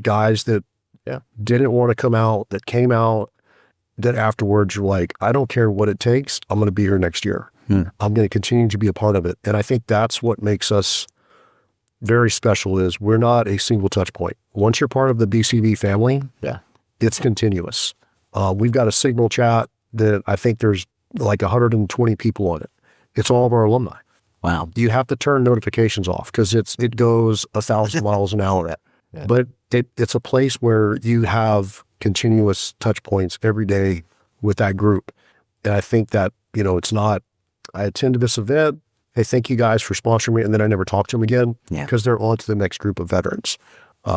guys that didn't want to come out, that came out, that afterwards you're like, I don't care what it takes. I'm going to be here next year. I'm going to continue to be a part of it. And I think that's what makes us very special is we're not a single touch point. Once you're part of the BCV family, it's continuous. We've got a signal chat that I think there's like 120 people on it. It's all of our alumni. Wow. You have to turn notifications off because it goes 1,000 miles an hour. But it's a place where you have continuous touch points every day with that group. And I think that, it's not, I attended this event, hey, thank you guys for sponsoring me, and then I never talked to them again because they're on to the next group of veterans.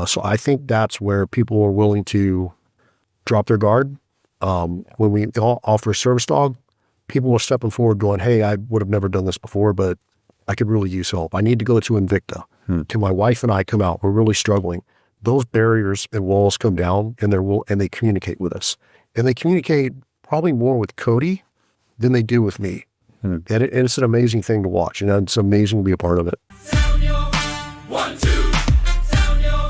So I think that's where people are willing to drop their guard. When we offer a service dog, people are stepping forward going, hey, I would have never done this before, but I could really use help. I need to go to Invicta. Can my wife and I come out? We're really struggling. Those barriers and walls come down and they communicate with us. And they communicate probably more with Cody than they do with me. And it's an amazing thing to watch, and it's amazing to be a part of it. Sound your 1, 2. Sound your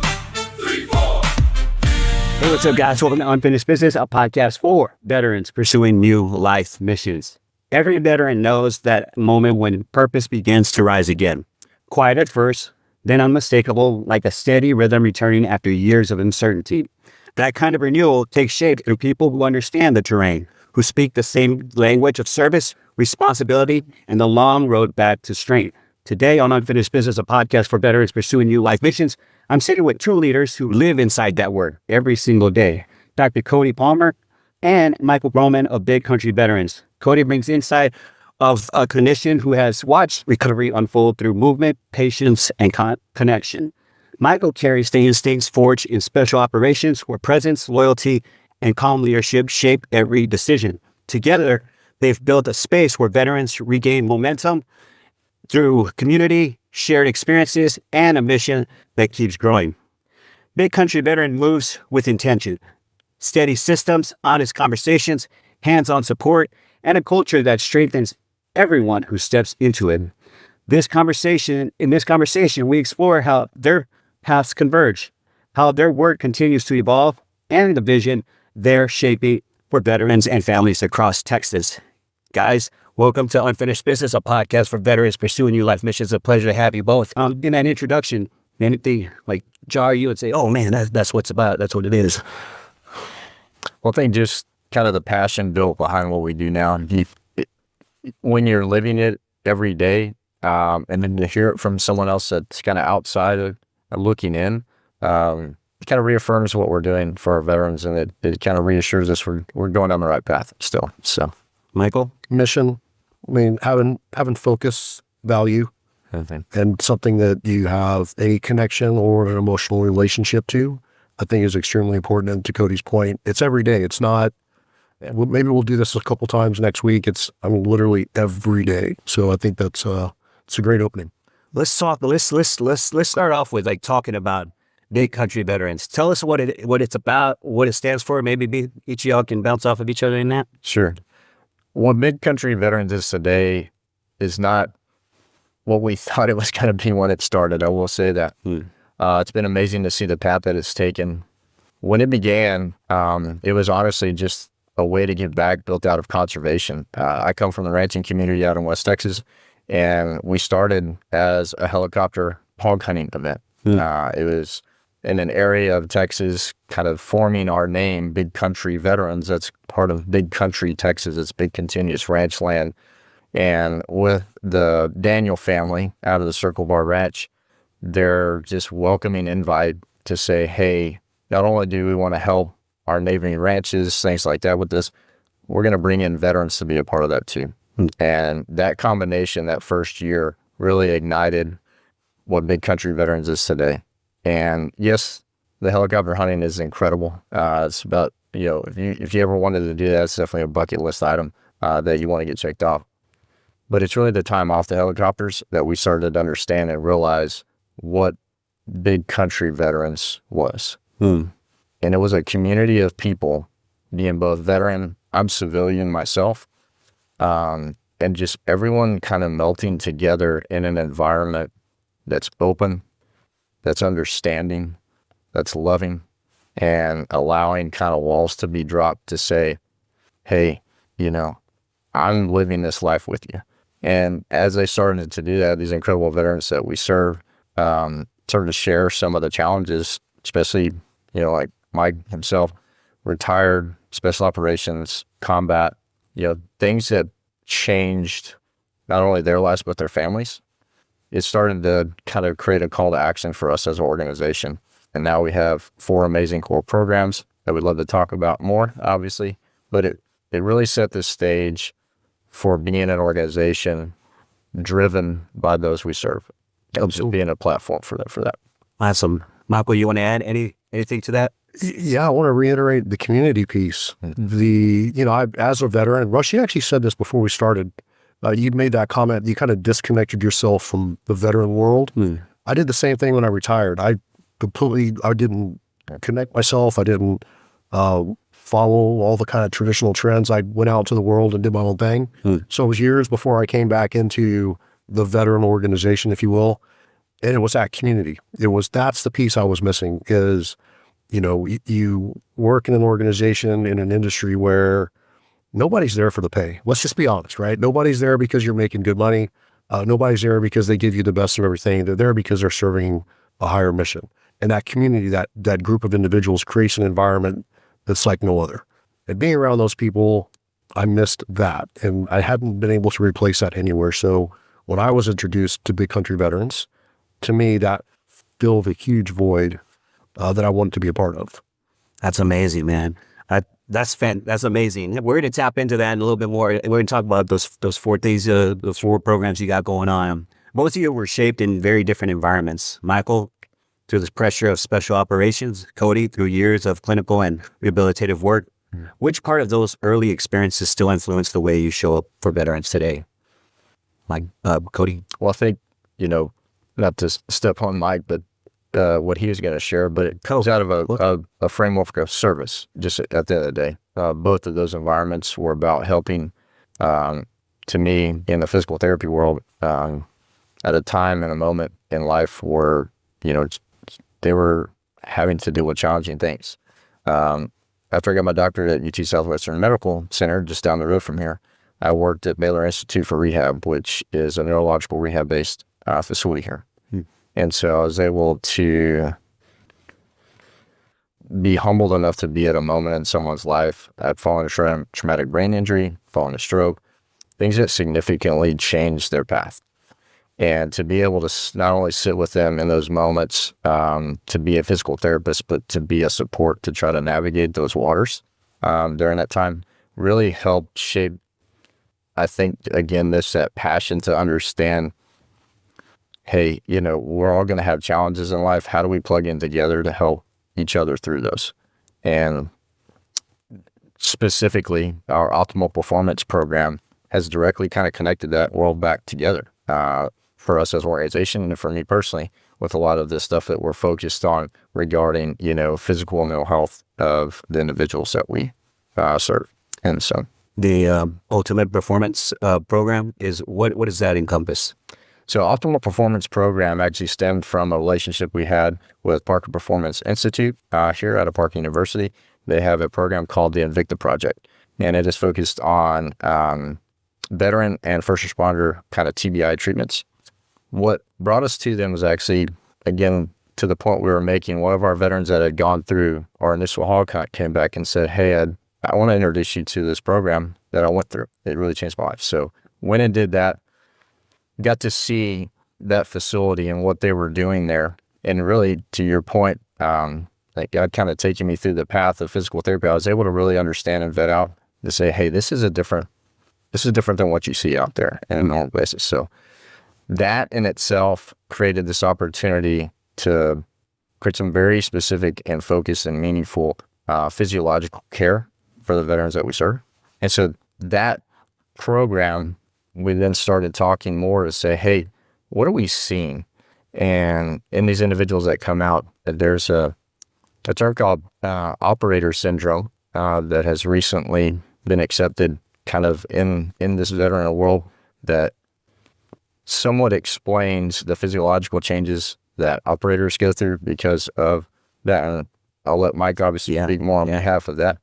3, 4. Hey, what's up, guys? Welcome to Unfinished Business, a podcast for veterans pursuing new life missions. Every veteran knows that moment when purpose begins to rise again. Quiet at first, then unmistakable, like a steady rhythm returning after years of uncertainty. That kind of renewal takes shape through people who understand the terrain, who speak the same language of service, responsibility, and the long road back to strength. Today on Unfinished Business, a podcast for veterans pursuing new life missions, I'm sitting with true leaders who live inside that work every single day. Dr. Cody Palmer and MichaelGrohman of BigCountryVeterans. Cody brings insight of a clinician who has watched recovery unfold through movement, patience, and connection. Michael carries the instincts forged in special operations where presence, loyalty, and calm leadership shape every decision. Together, they've built a space where veterans regain momentum through community, shared experiences, and a mission that keeps growing. Big Country Veteran moves with intention. Steady systems, honest conversations, hands-on support, and a culture that strengthens everyone who steps into it. In this conversation, we explore how their paths converge, how their work continues to evolve, and the vision they're shaping for veterans and families across Texas. Guys, welcome to Unfinished Business, a podcast for veterans pursuing new life missions. It's a pleasure to have you both. In that introduction, anything like jar you and say, oh man, that's what it's about. That's what it is. Well, I think just kind of the passion built behind what we do now. When you're living it every day, and then to hear it from someone else that's kind of outside of looking in, it kind of reaffirms what we're doing for our veterans, and it kind of reassures us we're going down the right path still. So, Michael? Mission, having focus, value, and something that you have a connection or an emotional relationship to, I think is extremely important. And to Cody's point, it's every day. It's not, maybe we'll do this a couple times next week. It's literally every day. So I think that's it's a great opening. Let's start off with talking about Big Country Veterans. Tell us what it's about, what it stands for. Maybe each of y'all can bounce off of each other in that. Sure. What Big Country Veterans is today is not what we thought it was going to be when it started. I will say that. It's been amazing to see the path that it's taken. When it began, it was honestly just a way to give back built out of conservation. I come from the ranching community out in West Texas, and we started as a helicopter hog hunting event. It was in an area of Texas, kind of forming our name, Big Country Veterans. That's part of Big Country, Texas. It's big continuous ranch land. And with the Daniel family out of the Circle Bar Ranch, they're just welcoming invite to say, hey, not only do we want to help our neighboring ranches, things like that with this, we're going to bring in veterans to be a part of that too. And that combination, that first year, really ignited what Big Country Veterans is today. And yes, the helicopter hunting is incredible. It's about, if you ever wanted to do that, it's definitely a bucket list item that you want to get checked off. But it's really the time off the helicopters that we started to understand and realize what Big Country Veterans was. And it was a community of people, being both veteran, I'm civilian myself, and just everyone kind of melting together in an environment that's open, that's understanding, that's loving, and allowing kind of walls to be dropped to say, hey, I'm living this life with you. And as they started to do that, these incredible veterans that we serve started to share some of the challenges, especially, like Mike himself, retired, special operations, combat, things that changed not only their lives, but their families. It started to kind of create a call to action for us as an organization. And now we have 4 amazing core programs that we'd love to talk about more, obviously, but it really set the stage for being an organization driven by those we serve. Just being a platform for that. Awesome. Michael, you want to add anything to that? Yeah, I want to reiterate the community piece. As a veteran, Rush, you actually said this before we started. You made that comment, you kind of disconnected yourself from the veteran world. I did the same thing when I retired. I didn't connect myself. I didn't follow all the kind of traditional trends. I went out to the world and did my own thing. So it was years before I came back into the veteran organization, if you will. And it was that community. That's the piece I was missing is, you work in an organization, in an industry where nobody's there for the pay. Let's just be honest, right? Nobody's there because you're making good money. Nobody's there because they give you the best of everything. They're there because they're serving a higher mission. And that community, that group of individuals creates an environment that's like no other. And being around those people, I missed that. And I hadn't been able to replace that anywhere. So when I was introduced to Big Country Veterans, to me, that filled a huge void that I wanted to be a part of. That's amazing, man. That's amazing. We're going to tap into that in a little bit more. We're going to talk about those 4 things, those 4 programs you got going on. Most of you were shaped in very different environments. Michael, through the pressure of special operations. Cody, through years of clinical and rehabilitative work. Which part of those early experiences still influence the way you show up for veterans today? Cody? Well, I think, not to step on Mike, but what he was going to share, but it comes out of a framework of service, just at the end of the day. Both of those environments were about helping, to me, in the physical therapy world, at a time and a moment in life where, they were having to deal with challenging things. After I got my doctorate at UT Southwestern Medical Center, just down the road from here, I worked at Baylor Institute for Rehab, which is a neurological rehab-based facility here. And so I was able to be humbled enough to be at a moment in someone's life. I'd fallen a traumatic brain injury, fallen a stroke, things that significantly changed their path. And to be able to not only sit with them in those moments, to be a physical therapist, but to be a support to try to navigate those waters during that time really helped shape, I think, again, that passion to understand, hey, we're all going to have challenges in life. How do we plug in together to help each other through those? And specifically, our Optimal Performance program has directly kind of connected that world back together for us as an organization and for me personally, with a lot of the stuff that we're focused on regarding, physical and mental health of the individuals that we serve. And so the Ultimate Performance program is what does that encompass? So Optimal Performance program actually stemmed from a relationship we had with Parker Performance Institute here out of Parker University. They have a program called the Invicta Project, and it is focused on veteran and first responder kind of TBI treatments. What brought us to them was actually, again, to the point we were making, one of our veterans that had gone through our initial Holocaust came back and said, hey, Ed, I want to introduce you to this program that I went through. It really changed my life. So went and did that. Got to see that facility and what they were doing there. And really, to your point, like God kind of taking me through the path of physical therapy, I was able to really understand and vet out to say, hey, this is different than what you see out there in a normal basis. So that in itself created this opportunity to create some very specific and focused and meaningful physiological care for the veterans that we serve. And so that program, we then started talking more to say, hey, what are we seeing? And in these individuals that come out, there's a term called operator syndrome that has recently been accepted kind of in this veteran world that somewhat explains the physiological changes that operators go through because of that I'll let Mike obviously speak more on behalf of that.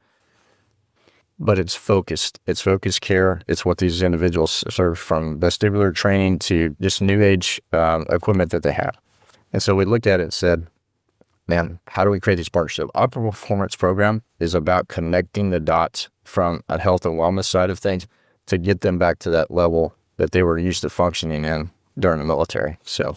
But it's focused. It's focused care. It's what these individuals serve, from vestibular training to just new age equipment that they have. And so we looked at it and said, man, how do we create these partnerships? Our performance program is about connecting the dots from a health and wellness side of things to get them back to that level that they were used to functioning in during the military. So,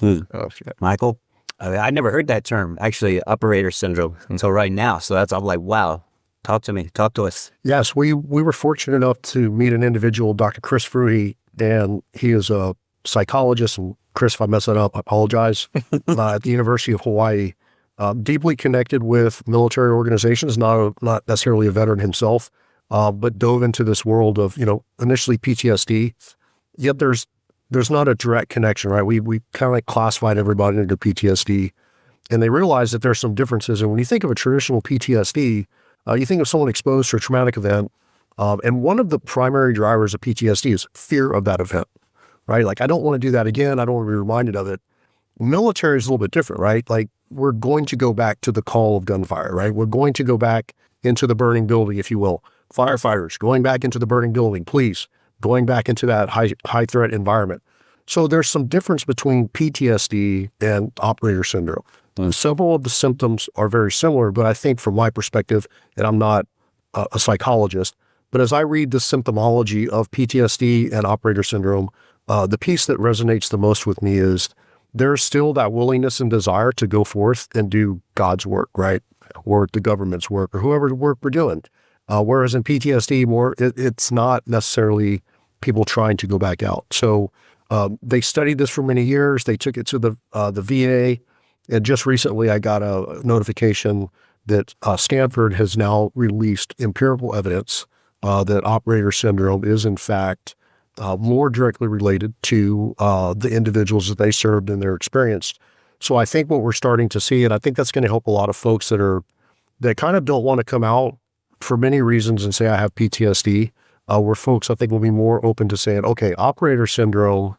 Michael, I never heard that term, actually, operator syndrome, until right now. So I'm like, wow. Talk to me. Talk to us. Yes, we were fortunate enough to meet an individual, Dr. Chris Fruhy, and he is a psychologist. And Chris, if I mess that up, I apologize. At the University of Hawaii, deeply connected with military organizations, not necessarily a veteran himself, but dove into this world of, initially PTSD. Yet there's not a direct connection, right? We kind of like classified everybody into PTSD, and they realized that there's some differences. And when you think of a traditional PTSD, you think of someone exposed to a traumatic event, and one of the primary drivers of PTSD is fear of that event, right? Like, I don't want to do that again. I don't want to be reminded of it. Military is a little bit different, right? Like, we're going to go back to the call of gunfire, right? We're going to go back into the burning building, if you will. Firefighters going back into the burning building, police going back into that high threat environment. So there's some difference between PTSD and operator syndrome. Several of the symptoms are very similar, but I think from my perspective, and I'm not a psychologist, but as I read the symptomology of PTSD and operator syndrome, the piece that resonates the most with me is there's still that willingness and desire to go forth and do God's work, right? Or the government's work, or whoever's work we're doing. Whereas in PTSD, it's not necessarily people trying to go back out. So they studied this for many years. They took it to the VA. And just recently, I got a notification that Stanford has now released empirical evidence that operator syndrome is, in fact, more directly related to the individuals that they served and their experience. So I think what we're starting to see, and I think that's going to help a lot of folks that kind of don't want to come out for many reasons and say, I have PTSD, where folks, I think, will be more open to saying, okay, operator syndrome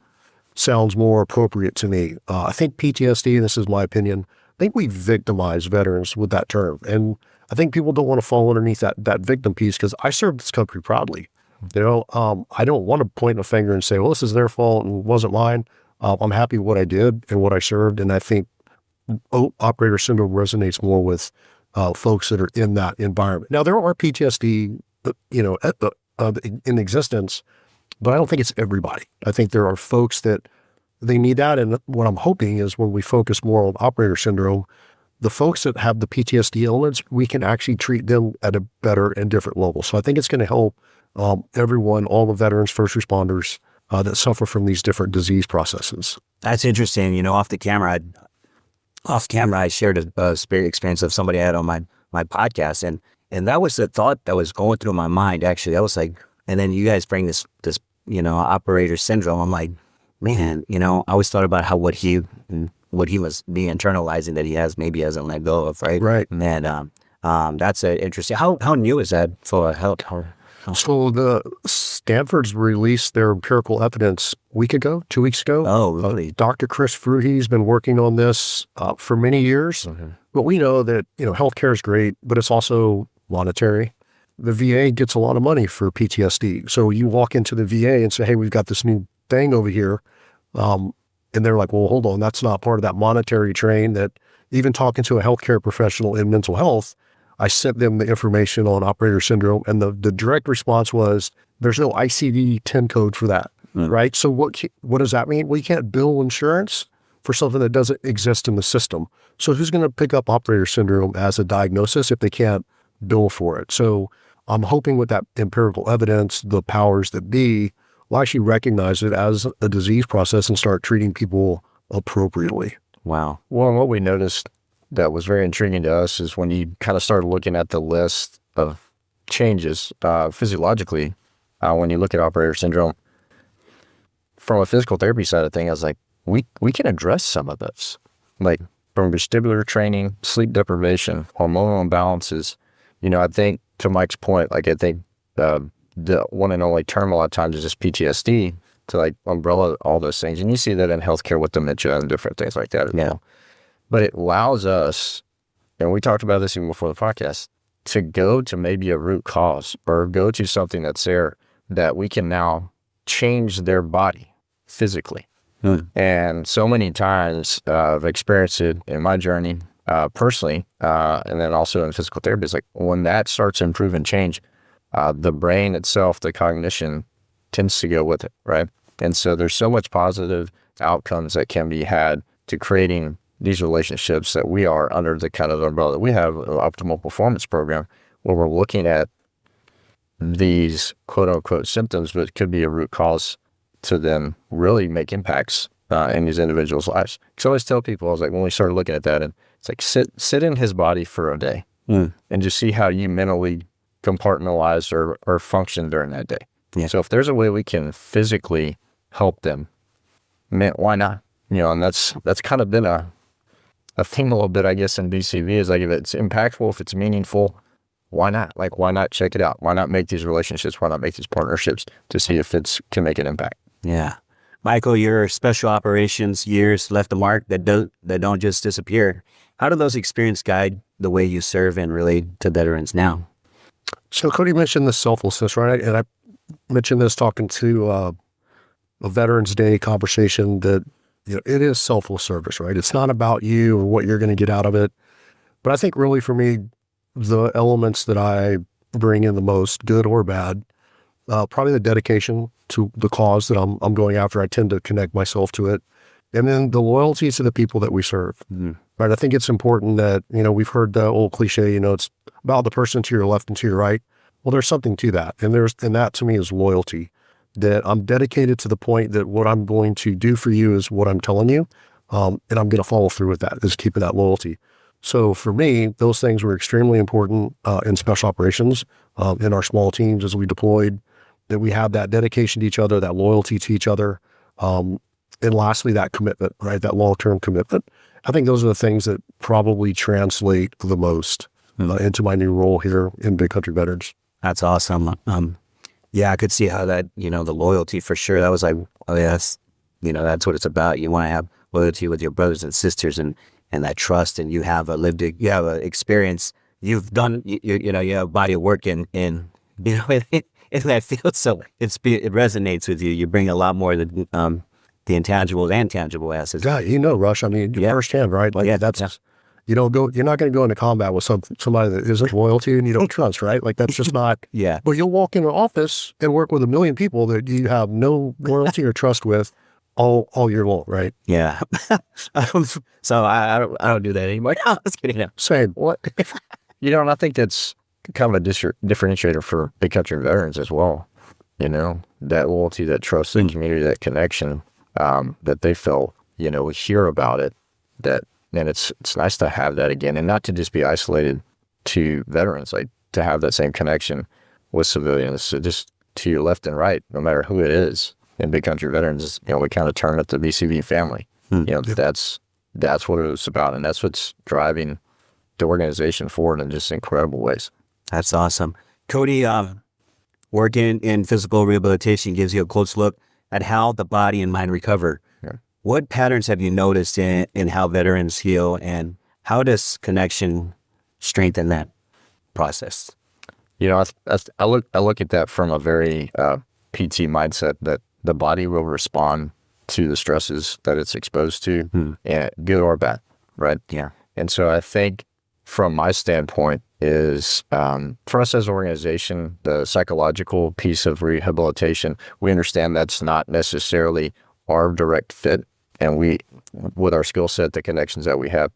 sounds more appropriate to me. I think PTSD, and this is my opinion, I think we victimize veterans with that term. And I think people don't want to fall underneath that victim piece, because I served this country proudly. I don't want to point a finger and say, well, this is their fault and it wasn't mine. I'm happy with what I did and what I served. And I think operator syndrome resonates more with folks that are in that environment. Now, there are PTSD, in existence, but I don't think it's everybody. I think there are folks that they need that. And what I'm hoping is when we focus more on operator syndrome, the folks that have the PTSD elements, we can actually treat them at a better and different level. So I think it's going to help everyone, all the veterans, first responders that suffer from these different disease processes. That's interesting. Off camera, I shared a spirit experience of somebody I had on my podcast. And that was the thought that was going through my mind, actually. I was like, and then you guys bring this operator syndrome. I'm like, man, I always thought about what he was internalizing that he hasn't let go of, right? Right. And that's interesting. How new is that for health? So the Stanford's released their empirical evidence a week ago, 2 weeks ago. Oh, really? Dr. Chris Fruhy's been working on this for many years. Mm-hmm. But we know that, healthcare is great, but it's also monetary. The VA gets a lot of money for PTSD. So you walk into the VA and say, hey, we've got this new thing over here. And they're like, well, hold on, that's not part of that monetary train. That even talking to a healthcare professional in mental health, I sent them the information on operator syndrome, and the direct response was, there's no ICD-10 code for that, right? So what does that mean? We can't bill insurance for something that doesn't exist in the system. So who's going to pick up operator syndrome as a diagnosis if they can't bill for it? So I'm hoping with that empirical evidence, the powers that be will actually recognize it as a disease process and start treating people appropriately. Wow. Well, and what we noticed that was very intriguing to us is when you kind of started looking at the list of changes physiologically, when you look at operator syndrome, from a physical therapy side of things, I was like, we can address some of this, like from vestibular training, sleep deprivation, hormonal imbalances. I think to Mike's point, I think the one and only term a lot of times is just PTSD to umbrella all those things. And you see that in healthcare with dementia and different things like that as well. But it allows us and we talked about this even before the podcast, to go to maybe a root cause or go to something that's there that we can now change their body physically. And so many times I've experienced it in my journey personally, and then also in physical therapy. It's like when that starts to improve and change, the brain itself, the cognition tends to go with it, right? And so there's so much positive outcomes that can be had to creating these relationships that we are under the kind of umbrella. We have an optimal performance program where we're looking at these quote unquote symptoms, but it could be a root cause to then really make impacts in these individuals' lives. Because I always tell people, I was like, when we started looking at that, and it's like sit in his body for a day and just see how you mentally compartmentalize or function during that day. Yeah. So if there's a way we can physically help them, man, why not? And that's kind of been a theme a little bit, I guess, in BCV is like, if it's impactful, if it's meaningful, why not? Like, why not check it out? Why not make these relationships? Why not make these partnerships to see if it's can make an impact? Yeah. Michael, your special operations years left a mark that don't just disappear. How do those experiences guide the way you serve and relate to veterans now? So Cody mentioned the selflessness, right? And I mentioned this talking to a Veterans Day conversation that, it is selfless service, right? It's not about you or what you're going to get out of it. But I think really for me, the elements that I bring in the most, good or bad, probably the dedication to the cause that I'm going after. I tend to connect myself to it. And then the loyalty to the people that we serve, right? I think it's important that, we've heard the old cliche, it's about the person to your left and to your right. Well, there's something to that. And that to me is loyalty, that I'm dedicated to the point that what I'm going to do for you is what I'm telling you. And I'm going to follow through with that, is keeping that loyalty. So for me, those things were extremely important in special operations, in our small teams as we deployed, that we have that dedication to each other, that loyalty to each other. And lastly, that commitment, right? That long-term commitment. I think those are the things that probably translate the most into my new role here in Big Country Veterans. That's awesome. Yeah, I could see how that, the loyalty for sure. That was like, oh yes, that's what it's about. You want to have loyalty with your brothers and sisters and that trust, and you have an experience. You've done, you have a body of work in that field. So it resonates with you. You bring a lot more than the intangibles and tangible assets. Yeah, Rush, I mean, firsthand, right? Like that's, you're not going to go into combat with somebody that isn't loyalty and you don't trust, right? Like that's just not. Yeah. But you'll walk into an office and work with 1 million people that you have no loyalty or trust with all year long, right? Yeah. So I don't do that anymore. No, let's get it out. Same. What? And I think that's kind of a differentiator for Big Country Veterans as well. That loyalty, that trust, the community, that connection that they felt, we hear about it, and it's nice to have that again, and not to just be isolated to veterans, like to have that same connection with civilians, so just to your left and right, no matter who it is. In Big Country Veterans, we kind of turn it the BCV family. That's what it was about, and that's what's driving the organization forward in just incredible ways. That's awesome. Cody, working in physical rehabilitation gives you a close look at how the body and mind recover. Yeah. What patterns have you noticed in how veterans heal, and how does connection strengthen that process? I look at that from a very PT mindset, that the body will respond to the stresses that it's exposed to, and good or bad, right? Yeah. And so I think from my standpoint is, for us as an organization, the psychological piece of rehabilitation, we understand that's not necessarily our direct fit, and with our skill set, the connections that we have,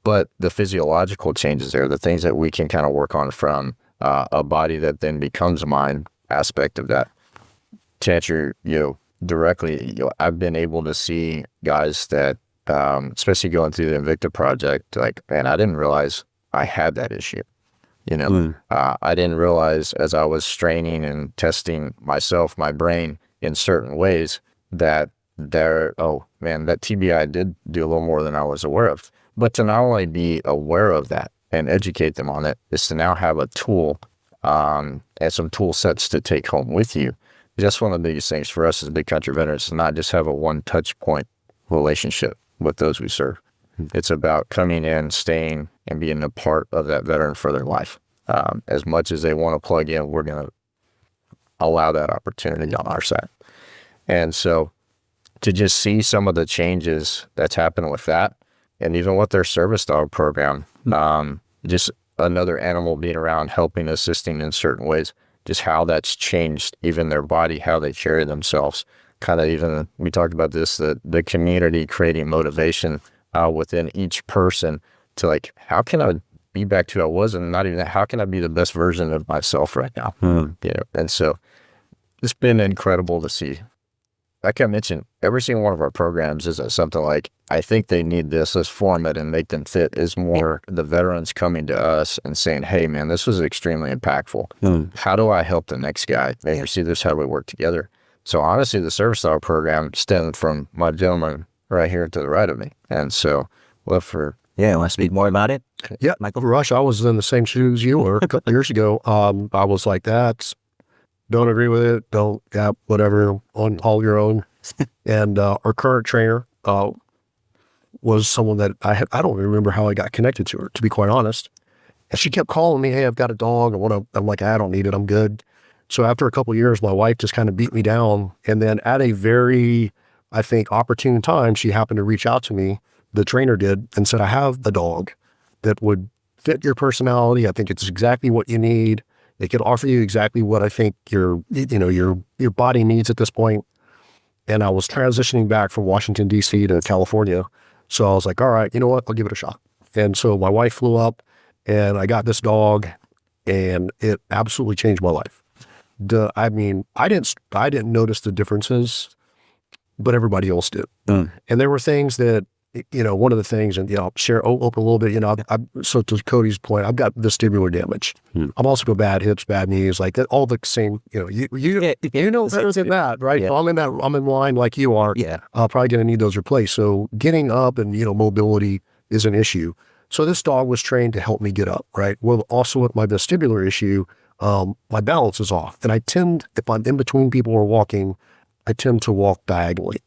but the physiological changes there, the things that we can kind of work on from a body that then becomes a mind aspect of that. To answer directly, I've been able to see guys that, especially going through the Invicta project, like, man, I didn't realize I had that issue. I didn't realize as I was straining and testing myself, my brain in certain ways, that that TBI did do a little more than I was aware of. But to not only be aware of that and educate them on it, is to now have a tool and some tool sets to take home with you. That's one of the biggest things for us as Big Country Veterans, to not just have a one touch point relationship with those we serve. It's about coming in, staying, and being a part of that veteran for their life. As much as they want to plug in, we're going to allow that opportunity on our side. And so to just see some of the changes that's happened with that, and even with their service dog program, just another animal being around, helping, assisting in certain ways, just how that's changed even their body, how they carry themselves. Kind of even, we talked about this, the community creating motivation within each person to like, how can I be back to who I was, and not even that, how can I be the best version of myself right now? And so it's been incredible to see. Like I mentioned, every single one of our programs is something like, I think they need this, let's form it and make them fit, is more the veterans coming to us and saying, hey man, this was extremely impactful. How do I help the next guy? Maybe see this, how do we work together? So honestly, the service dog program stemmed from my gentleman right here to the right of me. And so, want to speak more about it? Yeah, Michael? Rush, I was in the same shoes you were a couple years ago. I was like, don't agree with it. Don't, whatever, on all your own. And our current trainer was someone that I don't even remember how I got connected to her, to be quite honest. And she kept calling me, hey, I've got a dog. I'm like, I don't need it. I'm good. So after a couple of years, my wife just kind of beat me down. And then at a very, I think, opportune time, she happened to reach out to me, the trainer did, and said, I have a dog that would fit your personality. I think it's exactly what you need. It could offer you exactly what I think your body needs at this point. And I was transitioning back from Washington, D.C. to California. So I was like, all right, you know what? I'll give it a shot. And so my wife flew up and I got this dog and it absolutely changed my life. I didn't notice the differences, but everybody else did. And there were things that, one of the things, and, I'll share open a little bit, so to Cody's point, I've got vestibular damage. I'm also got bad hips, bad knees, like that, all the same, you know better than that, right? Yeah. So I'm in line like you are. Yeah. I'm probably going to need those replaced. So getting up and, mobility is an issue. So this dog was trained to help me get up, right? Well, also with my vestibular issue, my balance is off. And if I'm in between people who are walking, I tend to walk diagonally.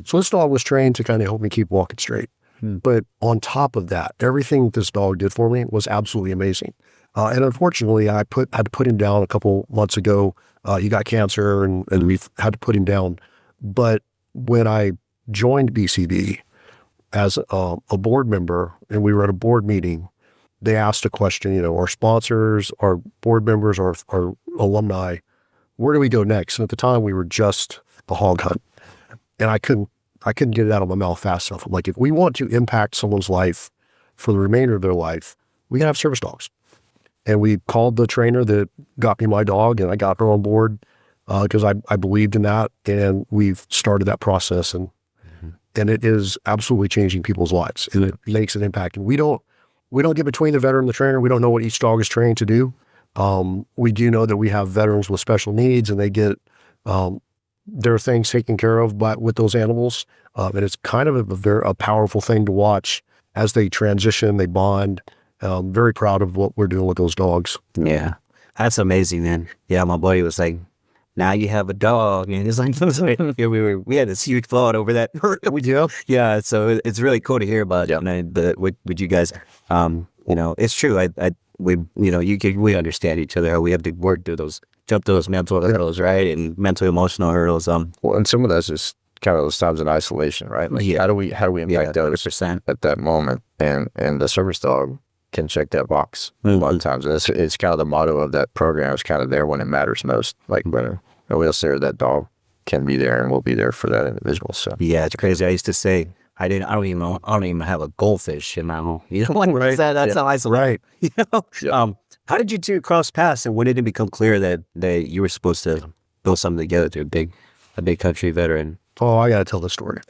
So this dog was trained to kind of help me keep walking straight. But on top of that, everything this dog did for me was absolutely amazing. And unfortunately, I had to put him down a couple months ago. He got cancer and we've had to put him down. But when I joined BCB as a board member and we were at a board meeting, they asked a question, our sponsors, our board members, our alumni, where do we go next? And at the time we were just the hog hunt. And I couldn't get it out of my mouth fast enough. I'm like, if we want to impact someone's life for the remainder of their life, we gotta have service dogs. And we called the trainer that got me my dog and I got her on board because I believed in that. And we've started that process and it is absolutely changing people's lives and it makes an impact. And we don't get between the veteran and the trainer. We don't know what each dog is trained to do. We do know that we have veterans with special needs and they get, there are things taken care of with those animals. And it's kind of a powerful thing to watch as they transition, they bond. Very proud of what we're doing with those dogs. Yeah. That's amazing, man. Yeah, my buddy was like, now you have a dog. And it's like, we had this huge thought over that. We do. Yeah. So it's really cool to hear about with you guys. It's true. We understand each other. We have to work through jump those mental hurdles, right? And mental emotional hurdles. Well, and some of that's just kind of those times in isolation, right? Like, how do we impact others 100%. at that moment? And the service dog can check that box a lot of times. And it's kind of the motto of that program. It's kind of there when it matters most. Like, we'll say that dog can be there and will be there for that individual. So yeah, it's crazy. I used to say, I don't even have a goldfish in my home. Right. That's how isolated. Right. How did you two cross paths, and when did it become clear that you were supposed to build something together to a big country veteran? Oh, I got to tell the story.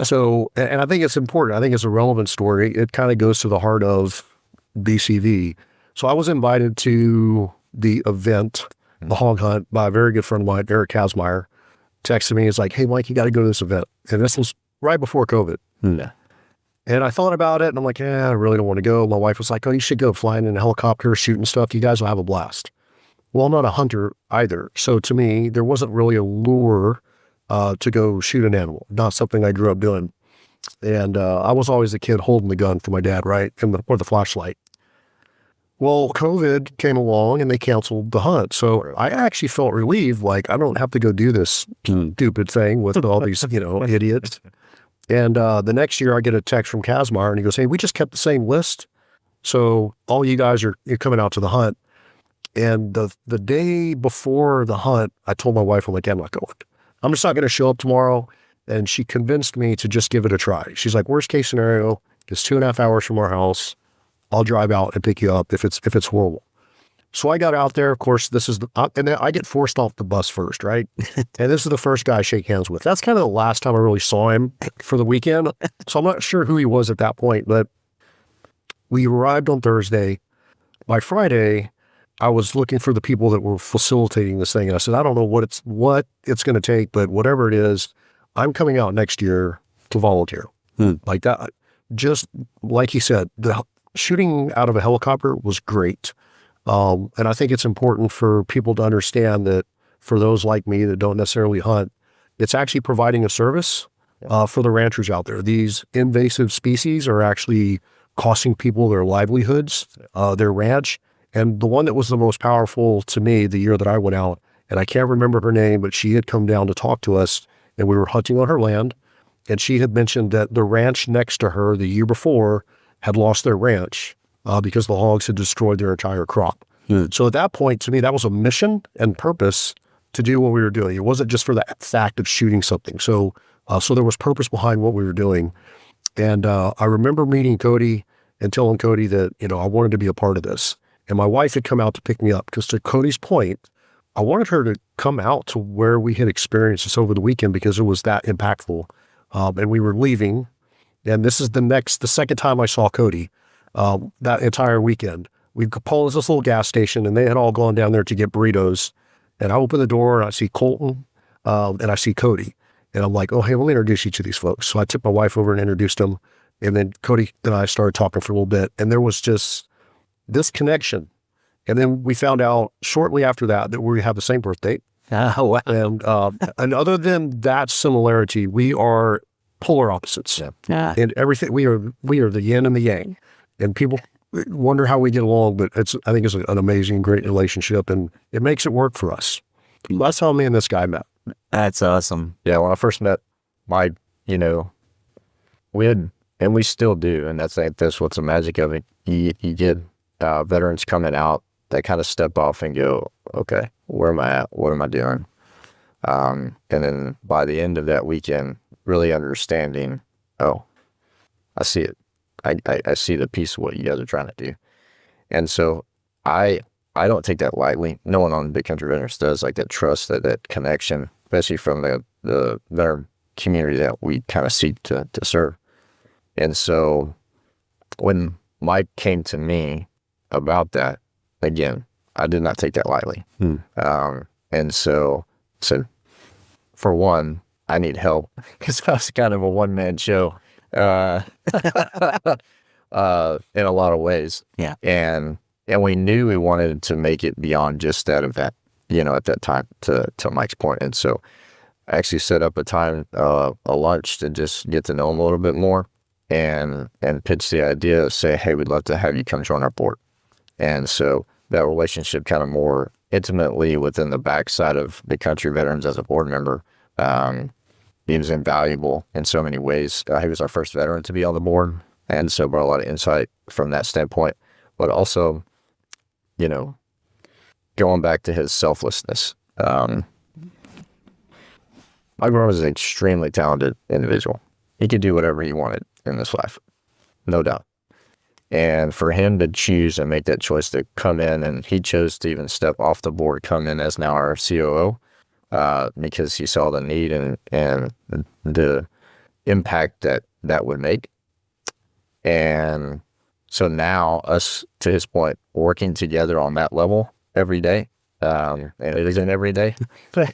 So, and I think it's important. I think it's a relevant story. It kind of goes to the heart of BCV. So I was invited to the event, the hog hunt, by a very good friend of mine, Eric Kazmaier. Texted me. He's like, hey, Mike, you got to go to this event. And this was right before COVID. Yeah. And I thought about it and I'm like, I really don't want to go. My wife was like, oh, you should go flying in a helicopter, shooting stuff. You guys will have a blast. Well, I'm not a hunter either. So to me, there wasn't really a lure to go shoot an animal. Not something I grew up doing. And I was always the kid holding the gun for my dad, right? Or the flashlight. Well, COVID came along and they canceled the hunt. So I actually felt relieved, like I don't have to go do this stupid thing with all these, idiots. And the next year I get a text from Kazmar and he goes, hey, we just kept the same list. So all you guys you're coming out to the hunt. And the day before the hunt, I told my wife, I'm like, I'm not going. I'm just not going to show up tomorrow. And she convinced me to just give it a try. She's like, worst case scenario, it's 2.5 hours from our house. I'll drive out and pick you up if it's horrible. So I got out there. Of course, and then I get forced off the bus first, right? And this is the first guy I shake hands with. That's kind of the last time I really saw him for the weekend. So I'm not sure who he was at that point, but we arrived on Thursday. By Friday, I was looking for the people that were facilitating this thing. And I said, I don't know what it's going to take, but whatever it is, I'm coming out next year to volunteer. Like that. Just like he said, the shooting out of a helicopter was great. And I think it's important for people to understand that for those like me that don't necessarily hunt, it's actually providing a service for the ranchers out there. These invasive species are actually costing people their livelihoods, their ranch. And the one that was the most powerful to me the year that I went out, and I can't remember her name, but she had come down to talk to us, and we were hunting on her land. And she had mentioned that the ranch next to her the year before had lost their ranch because the hogs had destroyed their entire crop. So at that point, to me, that was a mission and purpose to do what we were doing. It wasn't just for the fact of shooting something. So there was purpose behind what we were doing. And I remember meeting Cody and telling Cody that, I wanted to be a part of this. And my wife had come out to pick me up because, to Cody's point, I wanted her to come out to where we had experienced this over the weekend because it was that impactful. And we were leaving. And this is the second time I saw Cody that entire weekend. We pulled this little gas station and they had all gone down there to get burritos. And I open the door and I see Colton and I see Cody. And I'm like, oh, hey, we'll introduce each of these folks. So I took my wife over and introduced them. And then Cody and I started talking for a little bit. And there was just this connection. And then we found out shortly after that we have the same birthday. Oh, wow. And other than that similarity, we are polar opposites. Yeah. And everything, we are the yin and the yang. And people wonder how we get along, but I think it's an amazing, great relationship, and it makes it work for us. That's how me and this guy met. That's awesome. Yeah, when I first met Mike, we had, and we still do, and that's what's the magic of it. You get veterans coming out that kind of step off and go, okay, where am I at? What am I doing? And then by the end of that weekend, really understanding, oh, I see it. I see the piece of what you guys are trying to do. And so I don't take that lightly. No one on Big Country Veterans does, like that trust, that connection, especially from the veteran community that we kind of seek to serve. And so when Mike came to me about that, again, I did not take that lightly. And so for one, I need help because I was kind of a one-man show in a lot of ways. Yeah. And we knew we wanted to make it beyond just that event, at that time, to Mike's point. And so I actually set up a time, a lunch, to just get to know him a little bit more and pitch the idea of say, hey, we'd love to have you come join our board. And so that relationship kind of more intimately within the backside of Big Country Veterans as a board member, he was invaluable in so many ways. He was our first veteran to be on the board, and so brought a lot of insight from that standpoint. But also, going back to his selflessness. Mike Grohman was an extremely talented individual. He could do whatever he wanted in this life, no doubt. And for him to choose and make that choice to come in, and he chose to even step off the board, come in as now our COO, because he saw the need and the impact that would make. And so now us, to his point, working together on that level every day, and it isn't every day, to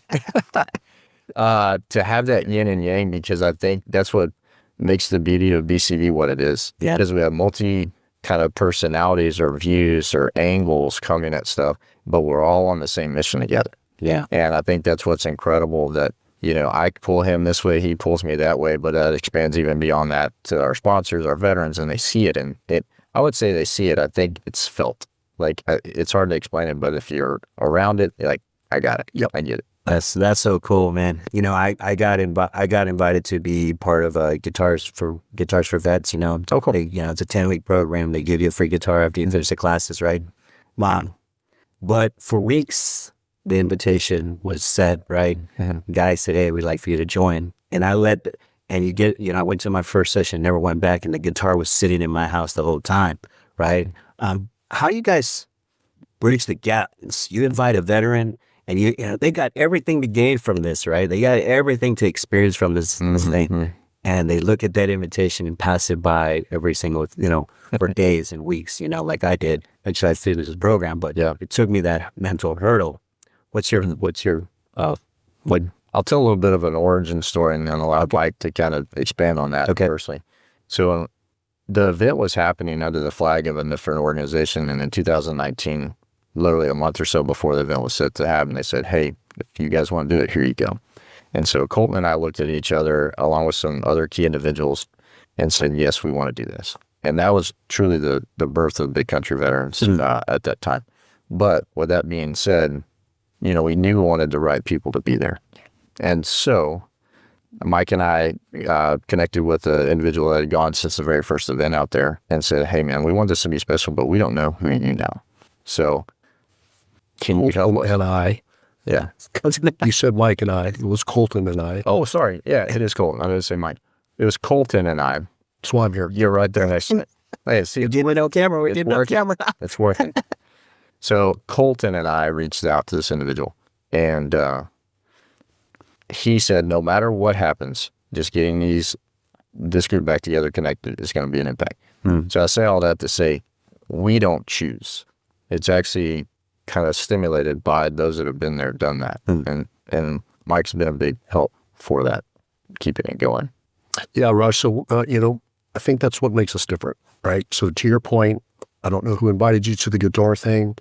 have that yin and yang, because I think that's what makes the beauty of BCV what it is. Yeah. Because we have multi kind of personalities or views or angles coming at stuff, but we're all on the same mission together. Yeah. And I think that's what's incredible, that, I pull him this way, he pulls me that way, but that expands even beyond that to our sponsors, our veterans, and they see it. And I would say they see it. I think it's felt. Like, it's hard to explain it, but if you're around it, you're like, I got it. Yep, I get it. That's so cool, man. I got invited to be part of Guitars for Vets. Oh, cool. It's a 10-week program. They give you a free guitar after you finish the classes, right? Wow. But for weeks, the invitation was set, right? Mm-hmm. Guy said, hey, we'd like for you to join. And I went to my first session, never went back, and the guitar was sitting in my house the whole time, right? How do you guys bridge the gap? You invite a veteran, and they got everything to gain from this, right? They got everything to experience from this thing. And they look at that invitation and pass it by every single, for days and weeks, like I did until I finished this program. But it took me that mental hurdle. What's your I'll tell a little bit of an origin story, and then I'd like to kind of expand on that personally. So the event was happening under the flag of a different organization, and in 2019, literally a month or so before the event was set to happen, they said, hey, if you guys want to do it, here you go. And so Colton and I looked at each other, along with some other key individuals, and said, yes, we want to do this. And that was truly the birth of Big Country Veterans at that time. But with that being said, we knew we wanted the right people to be there. And so Mike and I connected with an individual that had gone since the very first event out there and said, hey, man, we want this to be special, but we don't know who you know. So can you help us? And I. Yeah. You said Mike and I. It was Colton and I. Oh, sorry. Yeah, it is Colton. I didn't say Mike. It was Colton and I. That's why I'm here. You're right there next to it. Hey, see, You did it on camera. We did it on camera. it's working. So Colton and I reached out to this individual, and he said, no matter what happens, just getting this group back together connected is going to be an impact. So I say all that to say, we don't choose. It's actually kind of stimulated by those that have been there, done that. And Mike's been a big help for that, keeping it going. Yeah, Rush. So, I think that's what makes us different, right? So to your point, I don't know who invited you to the guitar thing.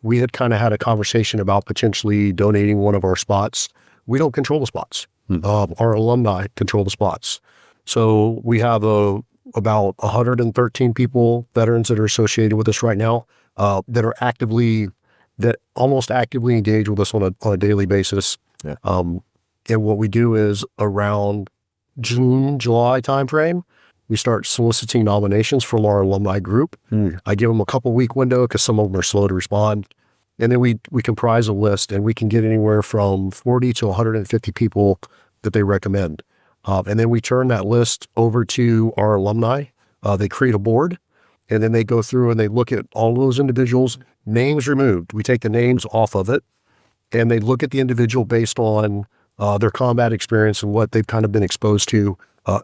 We had kind of had a conversation about potentially donating one of our spots. We don't control the spots. Our alumni control the spots. So we have about 113 people, veterans that are associated with us right now, that almost actively engage with us on a daily basis. Yeah. And what we do is around June, July timeframe, we start soliciting nominations from our alumni group. I give them a couple week window because some of them are slow to respond. And then we comprise a list, and we can get anywhere from 40 to 150 people that they recommend. And then we turn that list over to our alumni. They create a board, and then they go through and they look at all those individuals, names removed. We take the names off of it, and they look at the individual based on their combat experience and what they've kind of been exposed to,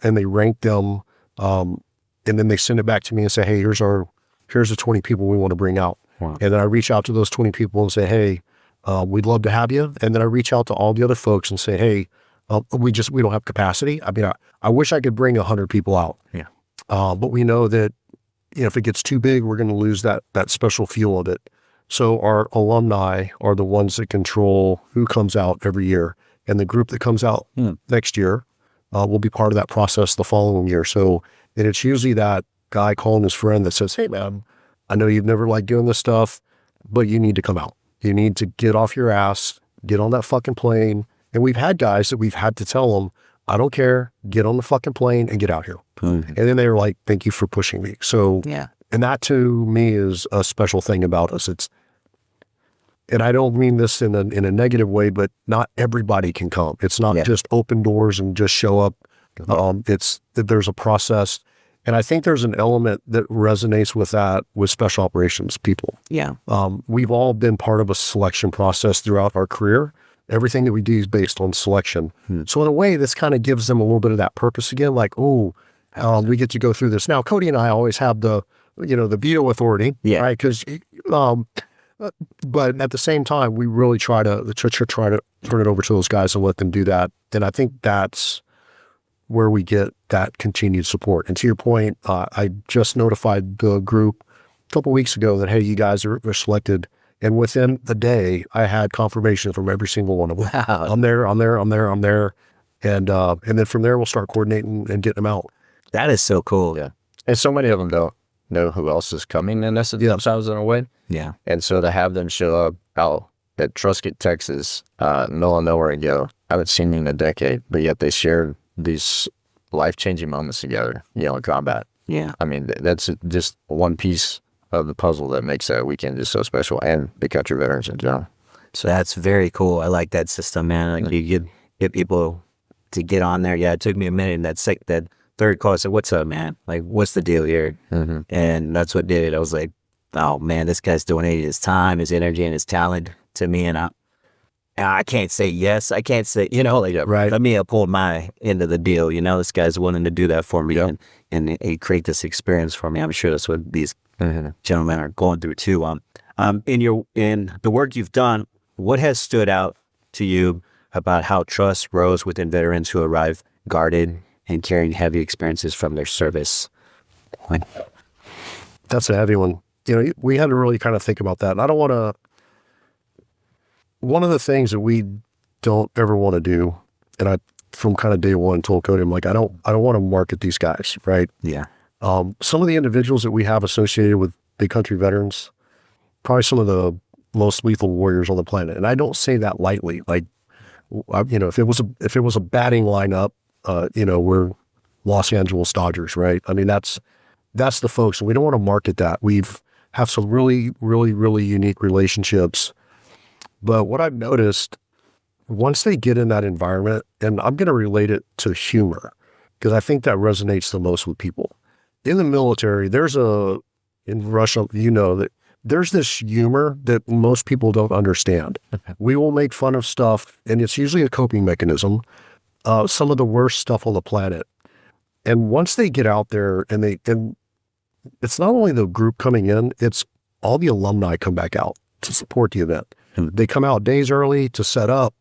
and they rank them. And then they send it back to me and say, hey, here's the 20 people we want to bring out. Wow. And then I reach out to those 20 people and say, hey, we'd love to have you. And then I reach out to all the other folks and say, hey, we don't have capacity. I mean, I wish I could bring 100 people out. Yeah. But we know that, if it gets too big, we're going to lose that special feel of it. So our alumni are the ones that control who comes out every year. And the group that comes out next year will be part of that process the following year. So, and it's usually that guy calling his friend that says, hey, man, I know you've never liked doing this stuff, but you need to come out. You need to get off your ass, get on that fucking plane. And we've had guys that we've had to tell them, I don't care, get on the fucking plane and get out here. And then they were like, thank you for pushing me. So, and that to me is a special thing about us. And I don't mean this in a negative way, but not everybody can come. It's not just open doors and just show up. It's that there's a process. And I think there's an element that resonates with that with special operations people. Yeah. We've all been part of a selection process throughout our career. Everything that we do is based on selection. So in a way, this kind of gives them a little bit of that purpose again, like, we get to go through this. Now, Cody and I always have the veto authority, right? Because, but at the same time, we really try to turn it over to those guys and let them do that. And I think that's where we get that continued support. And to your point, I just notified the group a couple of weeks ago that, hey, you guys are selected. And within the day, I had confirmation from every single one of them. Wow. I'm there. And then from there, we'll start coordinating and getting them out. That is so cool. Yeah. And so many of them don't know who else is coming in themselves in a way. Yeah. And so to have them show up out at Truscott, Texas, middle of nowhere ago, I haven't seen them in a decade, but yet they shared these life-changing moments together, in combat. Yeah. I mean, that's just one piece of the puzzle that makes that weekend just so special, and Big Country Veterans in general. So that's very cool. I like that system, man. Like you get people to get on there. Yeah, it took me a minute. And that third call, I said, "What's up, man? Like, what's the deal here?" Mm-hmm. And that's what did it. I was like, "Oh man, this guy's donating his time, his energy, and his talent to me." And I can't say yes. I can't say, Right. let me uphold my end of the deal. This guy's willing to do that for me and create this experience for me. I'm sure that's what these gentlemen are going through too. In the work you've done, what has stood out to you about how trust grows within veterans who arrive guarded and carrying heavy experiences from their service? That's a heavy one. We had to really kind of think about that. And I don't want to, one of the things that we don't ever want to do, and I, from kind of day one, told Cody, I'm like, I don't want to market these guys, right? Yeah. Some of the individuals that we have associated with Big Country Veterans, probably some of the most lethal warriors on the planet. And I don't say that lightly. Like, if it was a batting lineup, we're Los Angeles Dodgers, right? I mean, that's the folks, and we don't want to market that. Have some really, really, really unique relationships. But what I've noticed, once they get in that environment, and I'm going to relate it to humor, because I think that resonates the most with people. In the military, in Russia, that there's this humor that most people don't understand. We will make fun of stuff, and it's usually a coping mechanism, some of the worst stuff on the planet. And once they get out there, and it's not only the group coming in, it's all the alumni come back out to support the event. They come out days early to set up.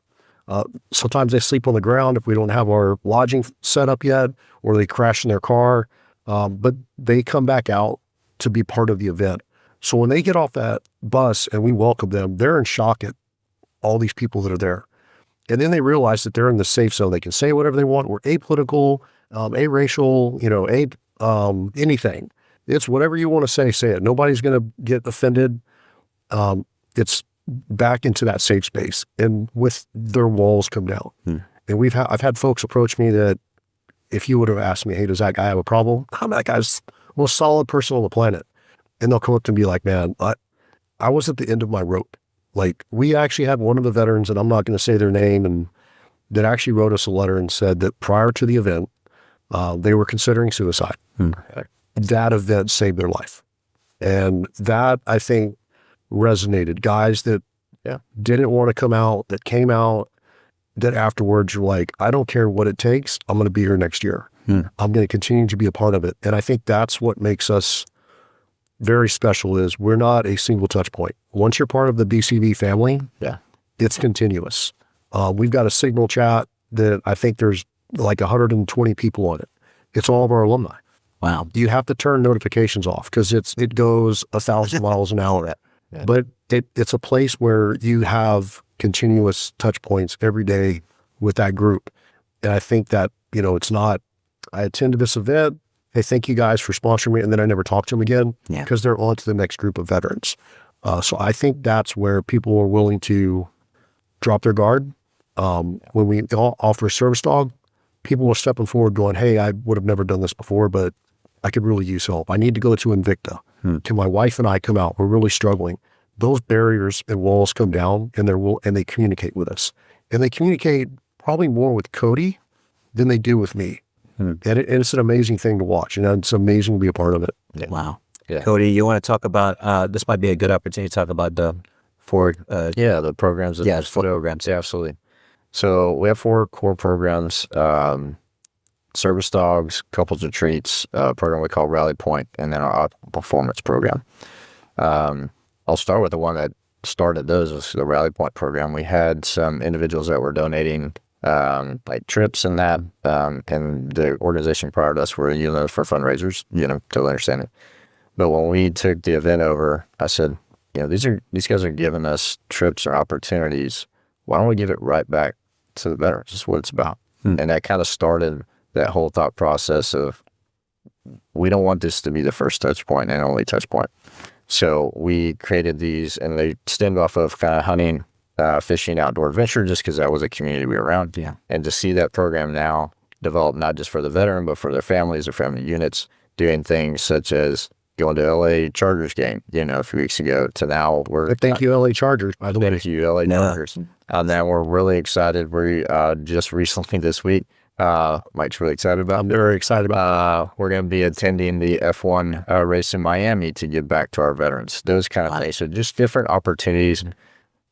Sometimes they sleep on the ground if we don't have our lodging set up yet, or they crash in their car. But they come back out to be part of the event. So when they get off that bus and we welcome them, they're in shock at all these people that are there. And then they realize that they're in the safe zone. They can say whatever they want. We're apolitical, aracial, anything. It's whatever you want to say it. Nobody's going to get offended. It's back into that safe space, and with their walls come down. And I've had folks approach me that if you would have asked me, hey, does that guy have a problem? I'm that guy's most solid person on the planet. And they'll come up to me like, man, I was at the end of my rope. Like, we actually had one of the veterans, and I'm not going to say their name, and that actually wrote us a letter and said that prior to the event, they were considering suicide. That event saved their life. And that, I think, resonated. Guys that didn't want to come out, that came out, that afterwards you're like, I don't care what it takes. I'm going to be here next year. I'm going to continue to be a part of it. And I think that's what makes us very special, is we're not a single touch point. Once you're part of the BCV family, it's continuous. We've got a signal chat that I think there's like 120 people on it. It's all of our alumni. Wow. You have to turn notifications off because it goes 1,000 miles an hour. But it's a place where you have continuous touch points every day with that group. And I think that, it's not, I attended this event, hey, thank you guys for sponsoring me, and then I never talk to them again because they're on to the next group of veterans. So I think that's where people are willing to drop their guard. When we offer a service dog, people are stepping forward going, hey, I would have never done this before, but I could really use help. I need to go to Invicta. Can my wife and I come out? We're really struggling. Those barriers and walls come down, and they communicate with us. And they communicate probably more with Cody than they do with me. And it's an amazing thing to watch, and it's amazing to be a part of it. Wow. Yeah. Cody, you want to talk about, this might be a good opportunity to talk about the four, the programs. programs. Yeah, absolutely. So we have 4 core programs, service dogs, couples retreats, a program we call Rally Point, and then our performance program. I'll start with the one that started those, was the Rally Point program. We had some individuals that were donating like trips and that, and the organization prior to us were for fundraisers, totally understand it. But when we took the event over, I said, these guys are giving us trips or opportunities. Why don't we give it right back to the veterans? That's what it's about. And that kind of started that whole thought process of, we don't want this to be the first touch point and only touch point. So we created these, and they stemmed off of kind of hunting, fishing, outdoor adventure, just because that was a community we were around. Yeah. And to see that program now develop, not just for the veteran, but for their families, their family units, doing things such as going to LA Chargers game, a few weeks ago, to now we're... Thank you, LA Chargers, by the way. Thank you, LA Chargers. Now we're really excited. We just recently this week, Mike's really excited about. I'm very excited about we're going to be attending the F1 race in Miami to give back to our veterans. Those kind of things. So just different opportunities.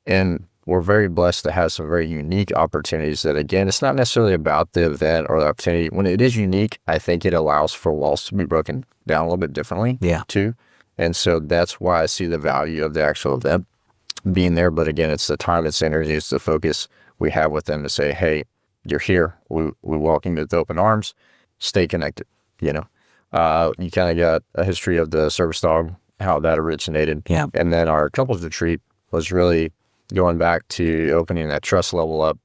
And we're very blessed to have some very unique opportunities that, again, it's not necessarily about the event or the opportunity. When it is unique, I think it allows for walls to be broken down a little bit differently, too. And so that's why I see the value of the actual event being there. But again, it's the time, it's the energy, it's the focus we have with them to say, hey, you're here. We welcome you with open arms. Stay connected. You kind of got a history of the service dog, how that originated. Yeah. And then our couples retreat was really going back to opening that trust level up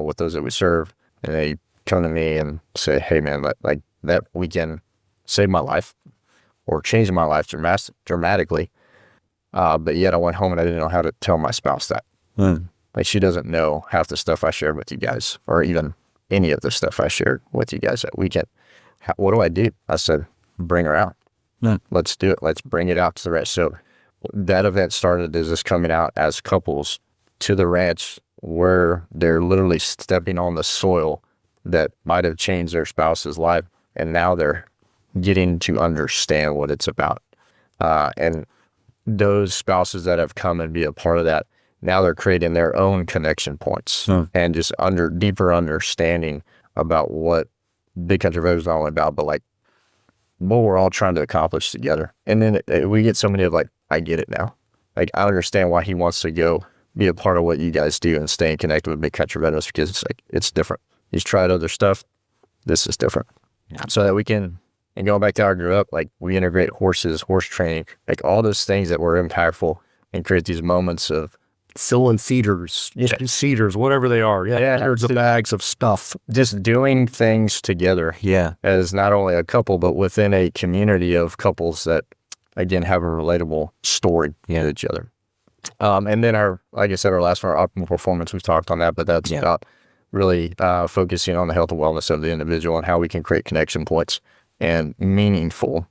with those that we serve. And they come to me and say, hey, man, like that weekend saved my life or changed my life dramatically. But yet I went home and I didn't know how to tell my spouse that. Like, she doesn't know half the stuff I shared with you guys, or even any of the stuff I shared with you guys that weekend. What do I do? I said, bring her out. Let's do it. Let's bring it out to the ranch. So that event started as us coming out as couples to the ranch, where they're literally stepping on the soil that might have changed their spouse's life. And now they're getting to understand what it's about. And those spouses that have come and be a part of that, now they're creating their own connection points and just deeper understanding about what Big Country Veterans is all about, but like what we're all trying to accomplish together. And then we get so many of like, I get it now. Like, I understand why he wants to go be a part of what you guys do and staying connected with Big Country Veterans, because it's like, it's different. He's tried other stuff. This is different. So that we can, and going back to how I grew up, like, we integrate horses, horse training, like all those things that were impactful, and create these moments of filling cedars, whatever they are. Hundreds of bags of stuff. Just doing things together. As not only a couple, but within a community of couples that, again, have a relatable story to each other. And then like I said, our last one, our optimal performance, we've talked on that, but that's about really focusing on the health and wellness of the individual and how we can create connection points and meaningful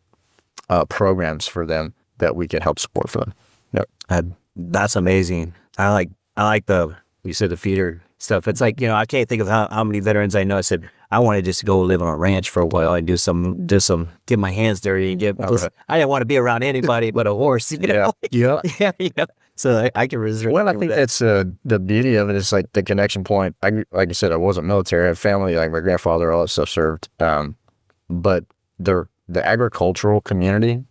programs for them that we can help support for them. That's amazing. I like you said the feeder stuff. It's like, I can't think of how many veterans I know. I said, I want to just go live on a ranch for a while and do some, get my hands dirty and I didn't want to be around anybody but a horse. So I can resist. Well, I think that's the beauty of it is like the connection point. Like I said, I wasn't military. I had family, like my grandfather, all that stuff served. But the agricultural community,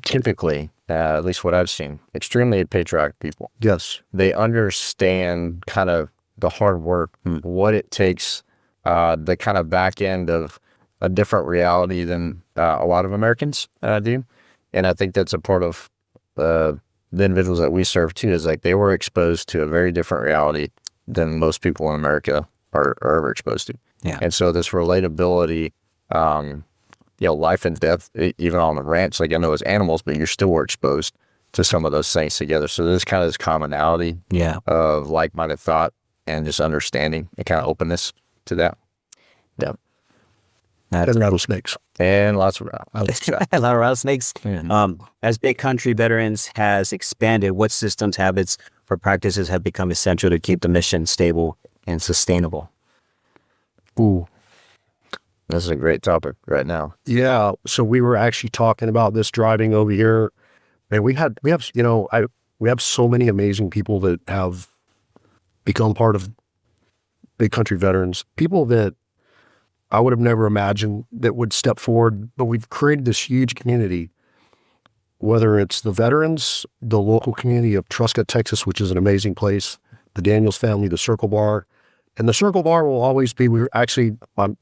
typically, at least what I've seen, extremely patriotic people. Yes. They understand kind of the hard work, what it takes, the kind of back end of a different reality than a lot of Americans do. And I think that's a part of the individuals that we serve too, is like they were exposed to a very different reality than most people in America are ever exposed to. And so this relatability, life and death, even on the ranch, like I know as animals, but you still were exposed to some of those things together. So there's kind of this commonality of like-minded thought and just understanding and kind of openness to that. And rattlesnakes. And lots of rattlesnakes. A lot of rattlesnakes. As Big Country Veterans has expanded, what systems, habits, or practices have become essential to keep the mission stable and sustainable? Ooh. This is a great topic right now. Yeah. So we were actually talking about this driving over here, and we have so many amazing people that have become part of Big Country Veterans, people that I would have never imagined that would step forward, but we've created this huge community, whether it's the veterans, the local community of Truscott, Texas, which is an amazing place, the Daniels family, the Circle Bar. And the Circle Bar will always be, my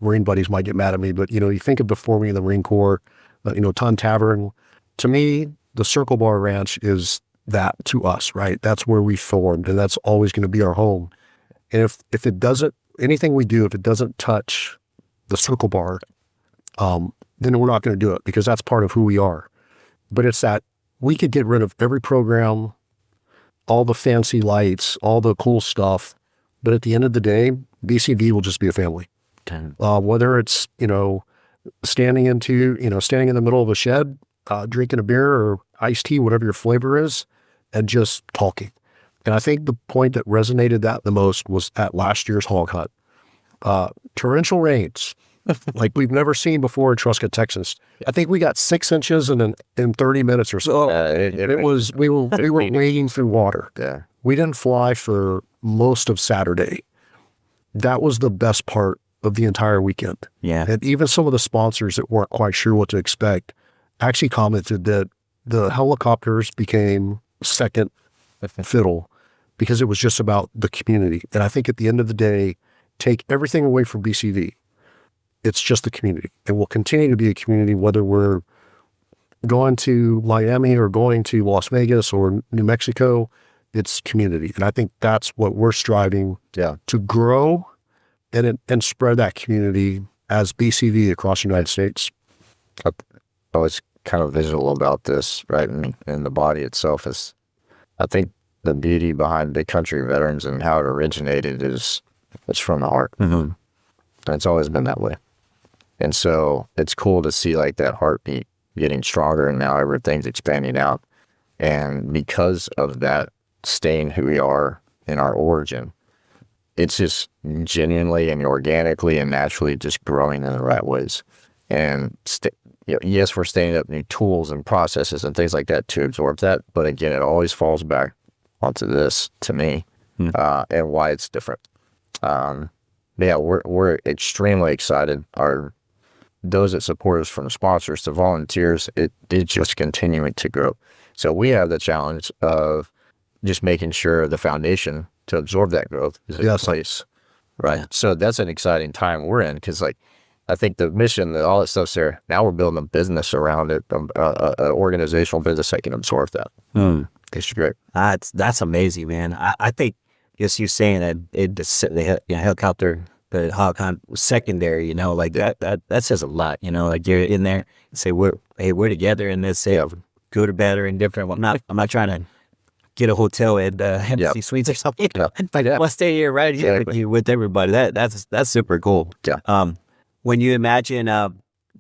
Marine buddies might get mad at me, but, you think of before me in the Marine Corps, Ton Tavern. To me, the Circle Bar Ranch is that to us, right? That's where we formed, and that's always going to be our home. And if it doesn't, anything we do, if it doesn't touch the Circle Bar, then we're not going to do it, because that's part of who we are. But it's that we could get rid of every program, all the fancy lights, all the cool stuff, but at the end of the day, BCV will just be a family. Whether it's, standing in the middle of a shed, drinking a beer or iced tea, whatever your flavor is, and just talking. And I think the point that resonated that the most was at last year's hog hunt. Torrential rains, like we've never seen before in Truscott, Texas. I think we got 6 inches in 30 minutes or so. We were wading through water. Yeah. We didn't fly for most of Saturday. That was the best part of the entire weekend. Yeah. And even some of the sponsors that weren't quite sure what to expect actually commented that the helicopters became second fiddle, because it was just about the community. And I think at the end of the day, take everything away from BCV. It's just the community. And we'll continue to be a community, whether we're going to Miami or going to Las Vegas or New Mexico. It's community. And I think that's what we're striving to grow and spread that community as BCV across the United States. I was kind of visual about this, right? And the body itself is, I think the beauty behind Big Country Veterans and how it originated is it's from the heart. Mm-hmm. And it's always been that way. And so it's cool to see like that heartbeat getting stronger, and now everything's expanding out. And because of that, staying who we are in our origin, it's just genuinely and organically and naturally just growing in the right ways. And yes, we're staying up new tools and processes and things like that to absorb that. But again, it always falls back onto this, to me, and why it's different. We're extremely excited. Those that support us, from the sponsors to volunteers, it's just continuing to grow. So we have the challenge of just making sure the foundation to absorb that growth is in place, right? So that's an exciting time we're in, because I think the mission, all that stuff's there. Now we're building a business around it, an organizational business that can absorb that. It's great. That's amazing, man. I think just you saying that the helicopter, the hog hunt was secondary, like that says a lot, like you're in there and say, we're together in this, say, good or bad or indifferent. I'm not trying to get a hotel at Hennessy Suites or something. I'll stay here right here with everybody. That's super cool. Yeah. When you imagine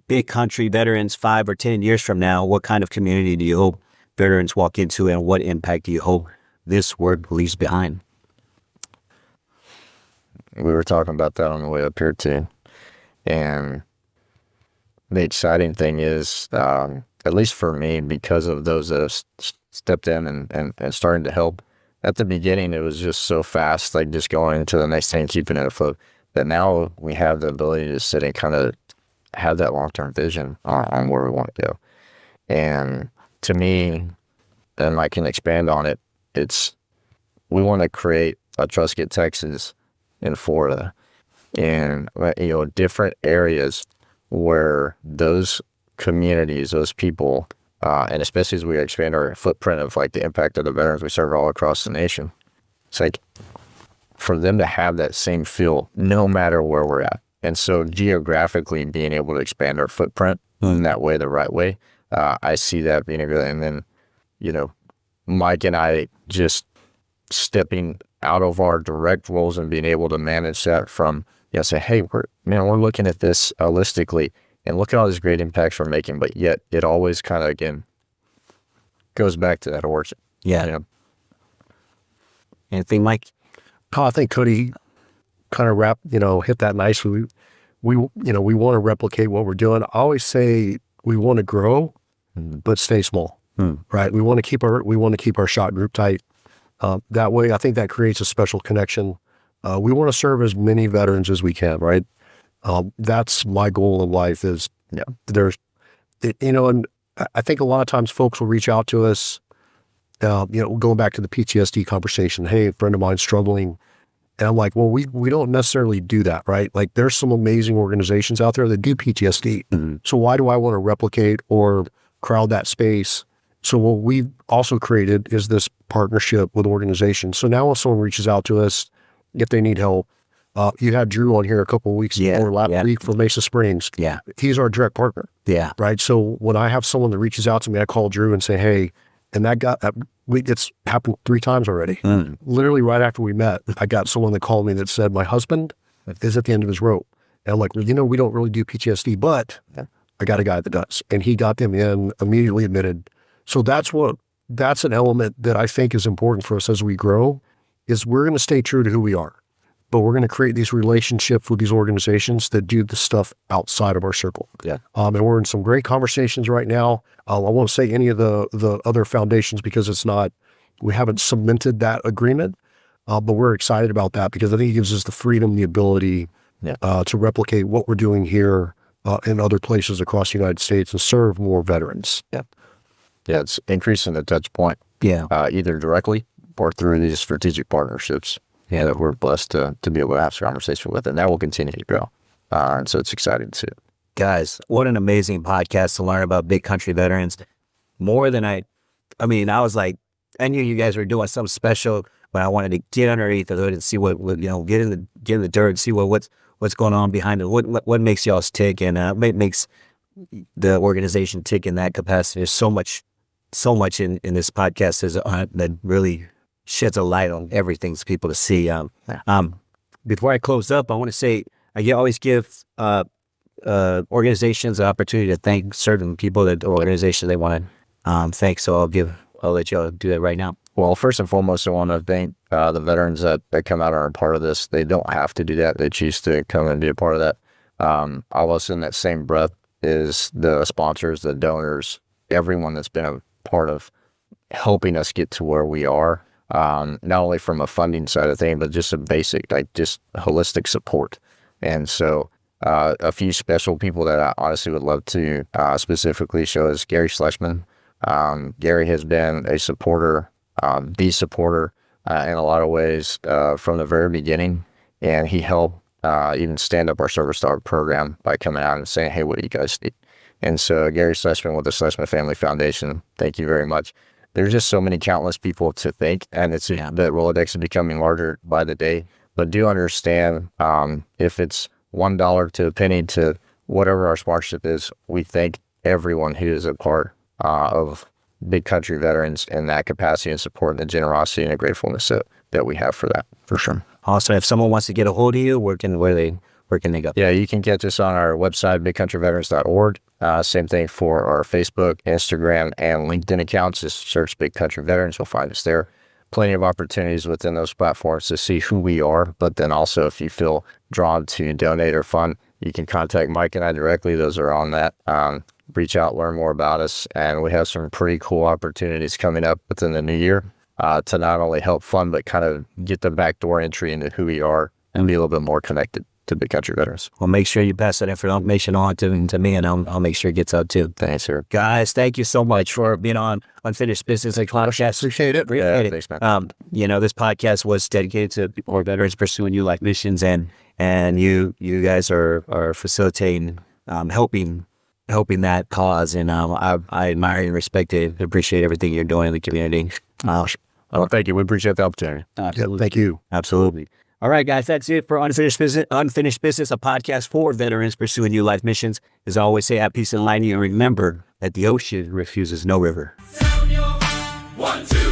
Big Country Veterans 5 or 10 years from now, what kind of community do you hope veterans walk into, and what impact do you hope this work leaves behind? We were talking about that on the way up here too. And the exciting thing is, at least for me, because of those that have stepped in and starting to help, at the beginning, it was just so fast, like just going to the next thing, keeping it afloat, that now we have the ability to sit and kind of have that long-term vision on where we want to go. And to me, and I can expand on it, we want to create a Truscott, Texas in Florida, and different areas where those communities, those people, and especially as we expand our footprint of like the impact of the veterans we serve all across the nation, it's like for them to have that same feel no matter where we're at. And so geographically being able to expand our footprint in that way, the right way, I see that being a good. And then, Mike and I just stepping out of our direct roles and being able to manage that from, say, hey, we're looking at this holistically, and look at all these great impacts we're making, but yet it always kind of, again, goes back to that origin. Yeah. Anything, Mike? I think Cody kind of hit that nicely. We want to replicate what we're doing. I always say we want to grow, but stay small, right? We want to keep our shot group tight. That way, I think that creates a special connection. We want to serve as many veterans as we can, right? That's my goal in life is, and I think a lot of times folks will reach out to us, going back to the PTSD conversation, hey, a friend of mine's struggling. And I'm like, well, we don't necessarily do that, right? Like there's some amazing organizations out there that do PTSD. Mm-hmm. So why do I want to replicate or crowd that space So what we've also created is this partnership with organizations. So now when someone reaches out to us, if they need help, you had Drew on here a couple of weeks before last week from Mesa Springs. Yeah. He's our direct partner. Yeah. Right. So when I have someone that reaches out to me, I call Drew and say, hey, and that got, it's happened 3 times already. Literally right after we met, I got someone that called me that said, my husband is at the end of his rope. And I'm like, well, we don't really do PTSD, but I got a guy that does. And he got them in, immediately admitted. So that's an element that I think is important for us as we grow, is we're going to stay true to who we are. But we're going to create these relationships with these organizations that do the stuff outside of our circle. Yeah. And we're in some great conversations right now. I won't say any of the other foundations because we haven't cemented that agreement. But we're excited about that because I think it gives us the freedom, the ability to replicate what we're doing here in other places across the United States and serve more veterans. Yeah, it's increasing the touch point. Yeah. Either directly or through these strategic partnerships. Yeah, that we're blessed to be able to have this conversation with, and that will continue to grow. And so it's exciting to see it. Guys, what an amazing podcast to learn about Big Country Veterans. More than I was like, I knew you guys were doing something special, but I wanted to get underneath the hood and see what get in the dirt, see what's going on behind it, what makes y'all tick, and makes the organization tick in that capacity. There's so much in this podcast that really sheds a light on everything for people to see. Before I close up, I want to say I always give organizations the opportunity to thank certain people that organizations they want to thank. So I'll let y'all do that right now. Well, first and foremost, I want to thank the veterans that come out and are a part of this. They don't have to do that. They choose to come and be a part of that. Also in that same breath is the sponsors, the donors, everyone that's been a part of helping us get to where we are. Not only from a funding side of things, but just a basic, just holistic support. And so a few special people that I honestly would love to specifically show is Gary Schlesman. Gary has been a supporter, the supporter in a lot of ways from the very beginning. And he helped even stand up our Service Dog program by coming out and saying, hey, what do you guys need? And so Gary Schlesman with the Schlesman Family Foundation, thank you very much. There's just so many countless people to thank, and it's the Rolodex is becoming larger by the day. But do understand, if it's $1 to a penny to whatever our sponsorship is, we thank everyone who is a part of Big Country Veterans in that capacity and support and the generosity and the gratefulness that we have for that, for sure. Also, if someone wants to get a hold of you, where can they go? Yeah, you can catch us on our website, BigCountryVeterans.org. Same thing for our Facebook, Instagram, and LinkedIn accounts. Just search Big Country Veterans. You'll find us there. Plenty of opportunities within those platforms to see who we are. But then also, if you feel drawn to donate or fund, you can contact Mike and I directly. Those are on that. Reach out, learn more about us. And we have some pretty cool opportunities coming up within the new year to not only help fund, but kind of get the backdoor entry into who we are and be a little bit more connected to Big Country Veterans. Well, make sure you pass that information on to me, and I'll make sure it gets out too. Thanks, sir. Guys, thank you so much for being on Unfinished Business. Appreciate it. Thanks, man. This podcast was dedicated to more veterans pursuing new life missions, and you guys are facilitating, helping that cause, and I admire and respect it. Appreciate everything you're doing in the community. Well, thank you. We appreciate the opportunity. Absolutely. Yeah, thank you. Absolutely. All right, guys, that's it for Unfinished Business, a podcast for veterans pursuing new life missions. As always, say have peace and light, and remember that the ocean refuses no river. Sound your 1, 2.